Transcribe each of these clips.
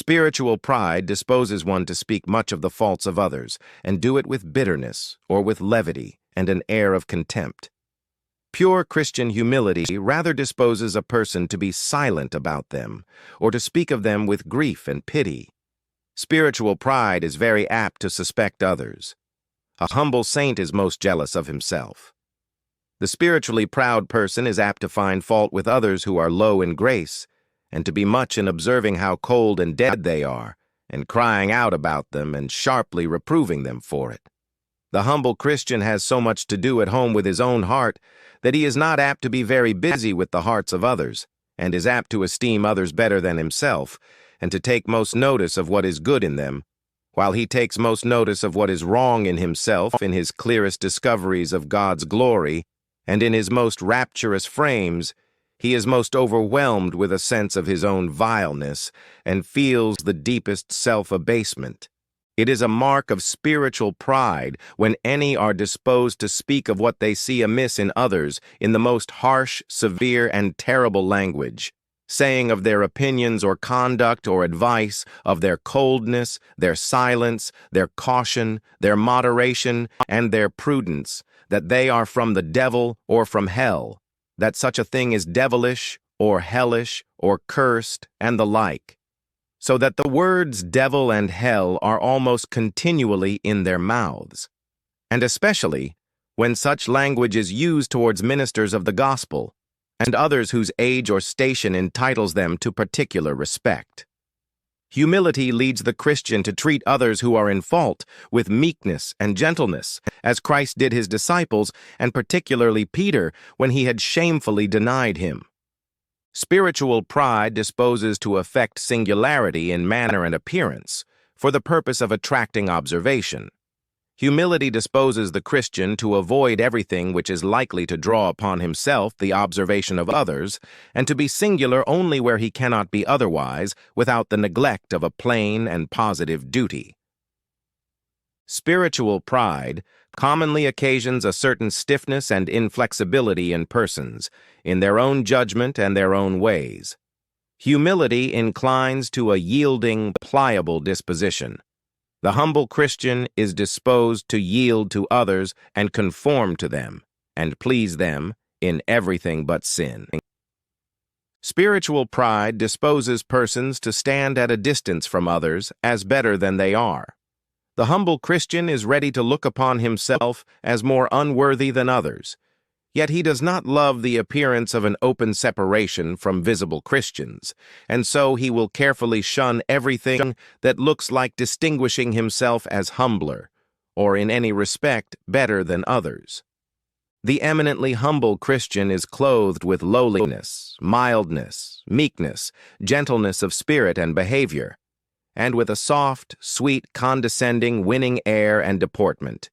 Spiritual pride disposes one to speak much of the faults of others, and do it with bitterness or with levity and an air of contempt. Pure Christian humility rather disposes a person to be silent about them, or to speak of them with grief and pity. Spiritual pride is very apt to suspect others. A humble saint is most jealous of himself. The spiritually proud person is apt to find fault with others who are low in grace, and to be much in observing how cold and dead they are, and crying out about them and sharply reproving them for it. The humble Christian has so much to do at home with his own heart that he is not apt to be very busy with the hearts of others, and is apt to esteem others better than himself, and to take most notice of what is good in them, while he takes most notice of what is wrong in himself in his clearest discoveries of God's glory, and in his most rapturous frames. He is most overwhelmed with a sense of his own vileness and feels the deepest self-abasement. It is a mark of spiritual pride when any are disposed to speak of what they see amiss in others in the most harsh, severe, and terrible language, saying of their opinions or conduct or advice, of their coldness, their silence, their caution, their moderation, and their prudence, that they are from the devil or from hell, that such a thing is devilish or hellish or cursed, and the like, so that the words devil and hell are almost continually in their mouths, and especially when such language is used towards ministers of the gospel, and others whose age or station entitles them to particular respect. Humility leads the Christian to treat others who are in fault with meekness and gentleness, as Christ did his disciples, and particularly Peter, when he had shamefully denied him. Spiritual pride disposes to affect singularity in manner and appearance, for the purpose of attracting observation. Humility disposes the Christian to avoid everything which is likely to draw upon himself the observation of others, and to be singular only where he cannot be otherwise without the neglect of a plain and positive duty. Spiritual pride commonly occasions a certain stiffness and inflexibility in persons, in their own judgment and their own ways. Humility inclines to a yielding, pliable disposition. The humble Christian is disposed to yield to others and conform to them, and please them in everything but sin. Spiritual pride disposes persons to stand at a distance from others as better than they are. The humble Christian is ready to look upon himself as more unworthy than others, yet he does not love the appearance of an open separation from visible Christians, and so he will carefully shun everything that looks like distinguishing himself as humbler, or in any respect better than others. The eminently humble Christian is clothed with lowliness, mildness, meekness, gentleness of spirit and behavior, and with a soft, sweet, condescending, winning air and deportment.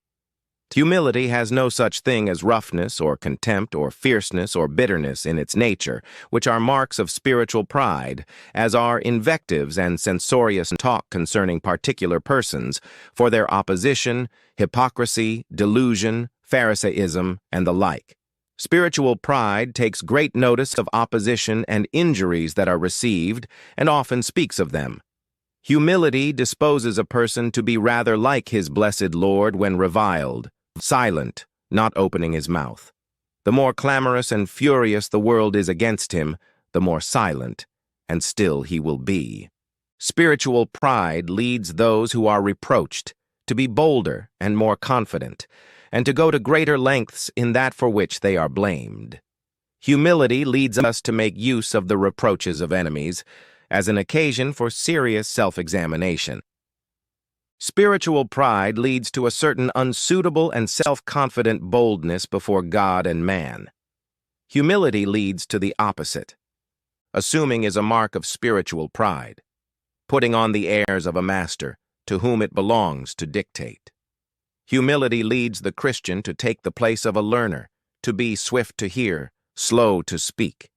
Humility has no such thing as roughness or contempt or fierceness or bitterness in its nature, which are marks of spiritual pride, as are invectives and censorious talk concerning particular persons, for their opposition, hypocrisy, delusion, Pharisaism, and the like. Spiritual pride takes great notice of opposition and injuries that are received, and often speaks of them. Humility disposes a person to be rather like his blessed Lord when reviled, silent, not opening his mouth. The more clamorous and furious the world is against him, the more silent, and still he will be. Spiritual pride leads those who are reproached to be bolder and more confident, and to go to greater lengths in that for which they are blamed. Humility leads us to make use of the reproaches of enemies as an occasion for serious self-examination. Spiritual pride leads to a certain unsuitable and self-confident boldness before God and man. Humility leads to the opposite. Assuming is a mark of spiritual pride, putting on the airs of a master to whom it belongs to dictate. Humility leads the Christian to take the place of a learner, to be swift to hear, slow to speak.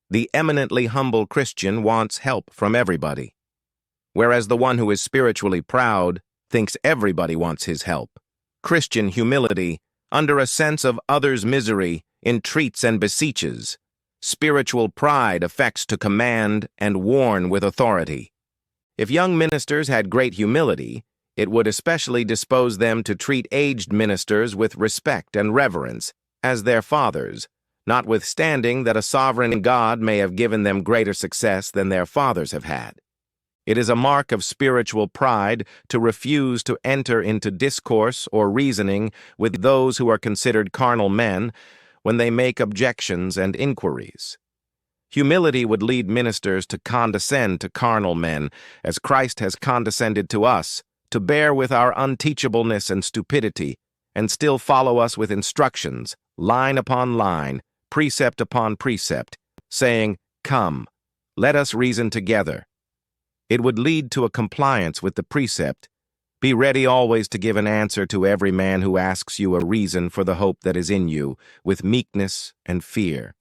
The eminently humble Christian wants help from everybody, whereas the one who is spiritually proud thinks everybody wants his help. Christian humility, under a sense of others' misery, entreats and beseeches. Spiritual pride affects to command and warn with authority. If young ministers had great humility, it would especially dispose them to treat aged ministers with respect and reverence, as their fathers, notwithstanding that a sovereign God may have given them greater success than their fathers have had. It is a mark of spiritual pride to refuse to enter into discourse or reasoning with those who are considered carnal men when they make objections and inquiries. Humility would lead ministers to condescend to carnal men, as Christ has condescended to us, to bear with our unteachableness and stupidity, and still follow us with instructions, line upon line, precept upon precept, saying, "Come, let us reason together." It would lead to a compliance with the precept, "Be ready always to give an answer to every man who asks you a reason for the hope that is in you, with meekness and fear."